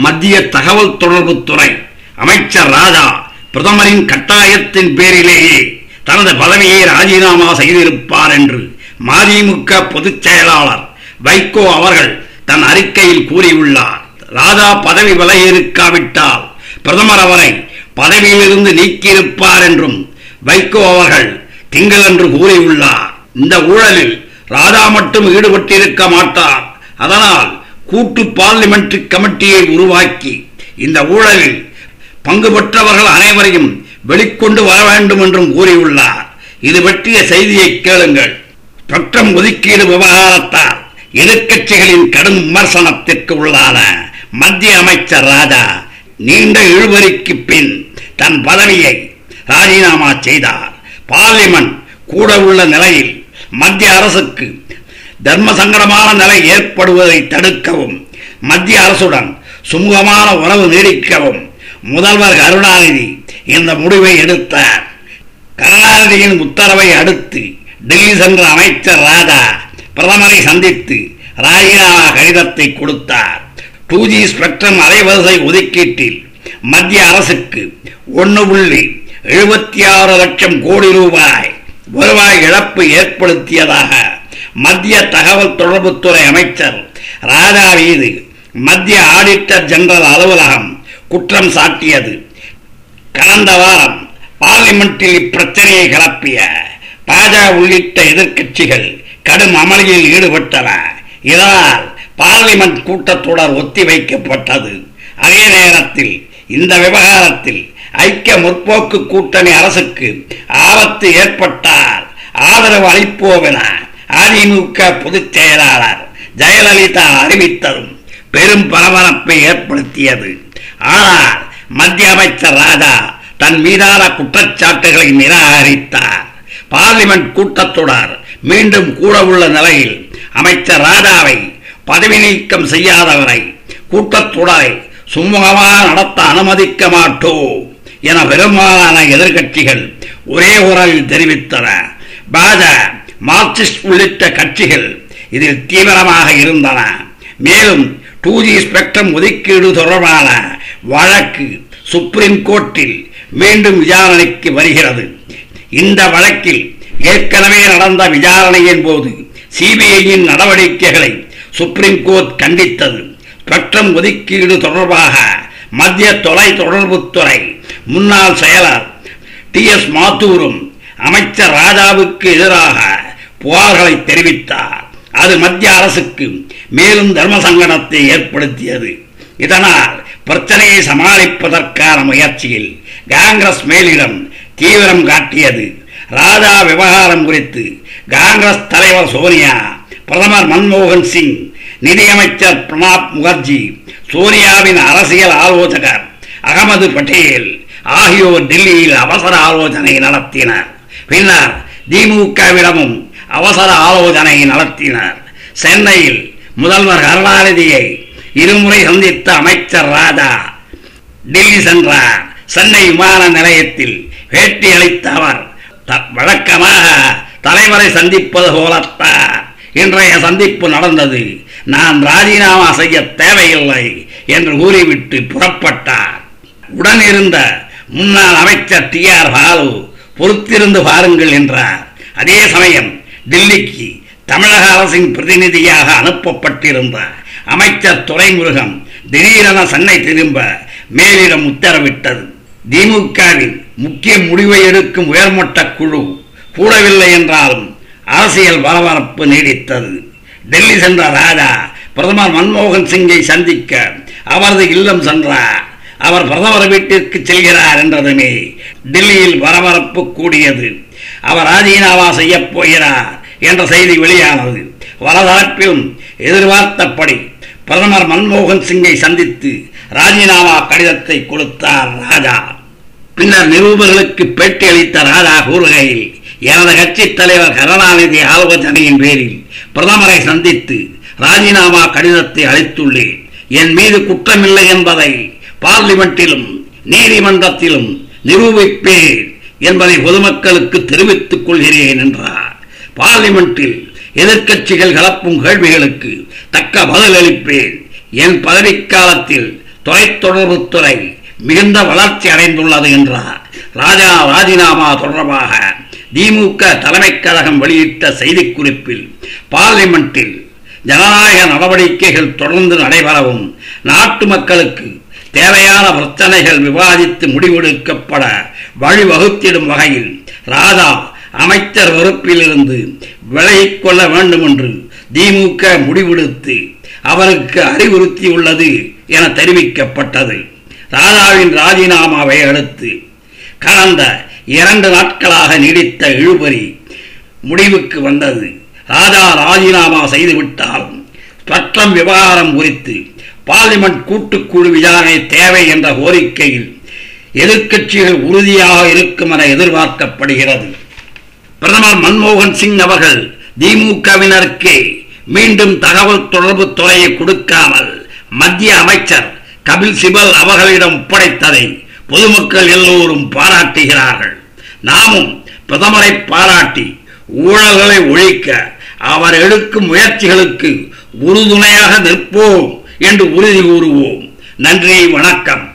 மத்திய தகவல் தொடர்புத்துறை அமைச்சர் ராஜா பிரதமரின் கட்டாயத்தின் பேரிலேயே தனது பதவியை ராஜினாமா செய்திருப்பார் என்று மதிமுக பொதுச் செயலாளர் வைகோ அவர்கள் தன் அறிக்கையில் கூறியுள்ளார். ராஜா பதவி விலகியிருக்காவிட்டால் பிரதமர் அவரை பதவியிலிருந்து நீக்கியிருப்பார் என்றும் வைகோ அவர்கள் திங்களன்று கூறியுள்ளார். இந்த ஊழலில் ராஜா மட்டும் ஈடுபட்டிருக்க மாட்டார். அதனால் கூட்டு பார்லிமெண்டரி கமிட்டியை உருவாக்கி இந்த ஊழலில் பங்கு பெற்றவர்கள் அனைவரையும் வெளிக்கொண்டு வர வேண்டும் என்றும் கூறியுள்ளார். இது பற்றிய செய்தியை கேளுங்கள். ஸ்பெக்ட்ரம் ஒதுக்கீடு விவகாரத்தால் எதிர்க்கட்சிகளின் கடும் விமர்சனத்திற்கு உள்ளான மத்திய அமைச்சர் ராஜா நீண்ட இழுபறிக்கு பின் தன் பதவியை ராஜினாமா செய்தார். பார்லிமெண்ட் கூட உள்ள நிலையில் மத்திய அரசுக்கு தர்ம சங்கடமான நிலை ஏற்படுவதை தடுக்கவும் மத்திய அரசுடன் சுமூகமான உறவு நீடிக்கவும் முதல்வர் கருணாநிதி இந்த முடிவை எடுத்தார். கருணாநிதியின் உத்தரவை அடுத்து டெல்லி சென்ற அமைச்சர் ராஜா பிரதமரை சந்தித்து ராஜினாமா கடிதத்தை கொடுத்தார். 2G ஸ்பெக்ட்ரம் அலைவரிசை ஒதுக்கீட்டில் மத்திய அரசுக்கு 1.76 லட்சம் கோடி ரூபாய் வருவாய் இழப்பு ஏற்படுத்தியதாக மத்திய தகவல் தொடர்புத்துறை அமைச்சர் ராஜா மீது மத்திய ஆடிட்டர் ஜெனரல் அலுவலகம் குற்றம் சாட்டியது. கடந்த வாரம் பார்லிமெண்டில் இப்பிரச்சனையை கிளப்பிய பாஜக உள்ளிட்ட எதிர்க்கட்சிகள் கடும் அமளியில் ஈடுபட்டன. இதனால் பார்லிமெண்ட் கூட்டத்தொடர் ஒத்திவைக்கப்பட்டது. அதே நேரத்தில் இந்த விவகாரத்தில் ஐக்கிய முற்போக்கு கூட்டணி அரசுக்கு ஆபத்து ஏற்பட்டால் ஆதரவு அளிப்போம் என அதிமுக பொதுச் செயலாளர் ஜெயலலிதா அறிவித்ததும் பெரும் பரபரப்பை ஏற்படுத்தியது. ஆனால் மத்திய அமைச்சர் ராஜா தன் மீதான குற்றச்சாட்டுகளை நிராகரித்தார். பார்லிமெண்ட் கூட்டத்தொடர் மீண்டும் கூட உள்ள நிலையில் அமைச்சர் ராஜாவை பதவி நீக்கம் செய்யாதவரை கூட்டத்தொடரை சுமூகமாக நடத்த அனுமதிக்க மாட்டோம் என பெரும்பாலான எதிர்கட்சிகள் ஒரே குரலில் தெரிவித்தன. பாஜக, மார்க்சிஸ்ட் உள்ளிட்ட கட்சிகள் இதில் தீவிரமாக இருந்தன. மேலும் 2G ஸ்பெக்ட்ரம் ஒதுக்கீடு தொடர்பான வழக்கு சுப்ரீம் கோர்ட்டில் மீண்டும் விசாரணைக்கு வருகிறது. இந்த வழக்கில் ஏற்கனவே நடந்த விசாரணையின் போது சிபிஐயின் நடவடிக்கைகளை சுப்ரீம் கோர்ட் கண்டித்தது. ஸ்பெக்ட்ரம் ஒதுக்கீடு தொடர்பாக மத்திய தொலை தொடர்புத்துறை முன்னாள் செயலர் TS மாத்தூரும் அமைச்சர் ராஜாவுக்கு எதிராக புகார்களை தெரிவித்தார். அது மத்திய அரசுக்கு மேலும் தர்ம சங்கடத்தை ஏற்படுத்தியது. இதனால் பிரச்சனையை சமாளிப்பதற்கான முயற்சியில் காங்கிரஸ் மேலிடம் தீவிரம் காட்டியது. ராஜா விவகாரம் குறித்து காங்கிரஸ் தலைவர் சோனியா, பிரதமர் மன்மோகன் சிங், நிதியமைச்சர் பிரணாப் முகர்ஜி, சோனியாவின் அரசியல் ஆலோசகர் அகமது பட்டேல் ஆகியோர் டெல்லியில் அவசர ஆலோசனை நடத்தினர். பின்னர் திமுகவிடமும் அவசர ஆலோசனை நடத்தினர். சென்னையில் முதல்வர் கருணாநிதியை இருமுறை சந்தித்த அமைச்சர் ராஜா டெல்லி சென்றார். சென்னை விமான நிலையத்தில் பேட்டி அளித்த அவர் வழக்கமாக தலைவரை சந்திப்பது போலத்தான் இன்றைய சந்திப்பு நடந்தது. நான் ராஜினாமா செய்ய தேவையில்லை என்று கூறிவிட்டு புறப்பட்டார். உடன் இருந்த முன்னாள் அமைச்சர் TR பாலு பொறுத்திருந்து பாருங்கள் என்றார். அதே சமயம் டெல்லிக்கு தமிழக அரசின் பிரதிநிதியாக அனுப்பப்பட்டிருந்த அமைச்சர் துரைமுருகன் திடீரென சென்னை திரும்ப மேலிடம் உத்தரவிட்டது. திமுகவின் முக்கிய முடிவை எடுக்கும் உயர்மட்ட குழு கூடவில்லை என்றாலும் அரசியல் பரபரப்பு நீடித்தது. டெல்லி சென்ற ராஜா பிரதமர் மன்மோகன் சிங்கை சந்திக்க அவரது இல்லம் சென்றார். அவர் பிரதமர் வீட்டிற்கு செல்கிறார் என்றதுமே டெல்லியில் பரபரப்பு கூடியது. அவர் ராஜினாமா செய்ய போகிறார் என்ற செய்தி வெளியானது. வலதரப்பிலும் எதிர்பார்த்தபடி பிரதமர் மன்மோகன் சிங்கை சந்தித்து ராஜினாமா கடிதத்தை கொடுத்தார் ராஜா. பின்னர் நிருபர்களுக்கு பேட்டி அளித்த ராஜா கூறுகையில், எனது கட்சி தலைவர் கருணாநிதி ஆலோசனையின் பேரில் பிரதமரை சந்தித்து ராஜினாமா கடிதத்தை அளித்துள்ளேன். என் மீது குற்றமில்லை என்பதை பார்லிமெண்டிலும் நீதிமன்றத்திலும் நிரூபிப்பேன் என்பதை பொதுமக்களுக்கு தெரிவித்துக் கொள்கிறேன் என்றார். பார்லிமெண்டில் எதிர்க்கட்சிகள் கிளப்பும் கேள்விகளுக்கு தக்க பதிலளிப்பேன். என் பதவிக்காலத்தில் தொலைத்தொடர்புத்துறை மிகுந்த வளர்ச்சி அடைந்துள்ளது என்றார். ராஜா ராஜினாமா தொடர்பாக திமுக தலைமைக் கழகம் வெளியிட்ட செய்திக்குறிப்பில், பார்லிமெண்டில் ஜனநாயக நடவடிக்கைகள் தொடர்ந்து நடைபெறவும், நாட்டு மக்களுக்கு தேவையான பிரச்சனைகள் விவாதித்து முடிவெடுக்கப்பட வழிவகுத்திடும் வகையில் ராஜா அமைச்சர் பொறுப்பிலிருந்து விலகிக் கொள்ள வேண்டும் என்று திமுக முடிவெடுத்து அவருக்கு அறிவுறுத்தியுள்ளது என தெரிவிக்கப்பட்டது. ராஜாவின் ராஜினாமாவை அடுத்து கடந்த 2 நாட்களாக நீடித்த இழுபறி முடிவுக்கு வந்தது. ராஜா ராஜினாமா செய்துவிட்டாலும் சட்டம் விவகாரம் குறித்து பார்லிமெண்ட் கூட்டுக்குழு விசாரணை தேவை என்ற கோரிக்கையில் எதிர்க்கட்சிகள் உறுதியாக இருக்கும் என எதிர்பார்க்கப்படுகிறது. பிரதமர் மன்மோகன் சிங் அவர்கள் திமுகவினருக்கு மீண்டும் தகவல் தொடர்பு துறையை கொடுக்காமல் மத்திய அமைச்சர் கபில் சிபல் அவர்களிடம் ஒப்படைத்ததை பொதுமக்கள் எல்லோரும் பாராட்டுகிறார்கள். நாமும் பிரதமரை பாராட்டி ஊழல்களை ஒழிக்க அவர் எடுக்கும் முயற்சிகளுக்கு உறுதுணையாக நிற்போம் என்று உறுதி கூறுவோம். நன்றி, வணக்கம்.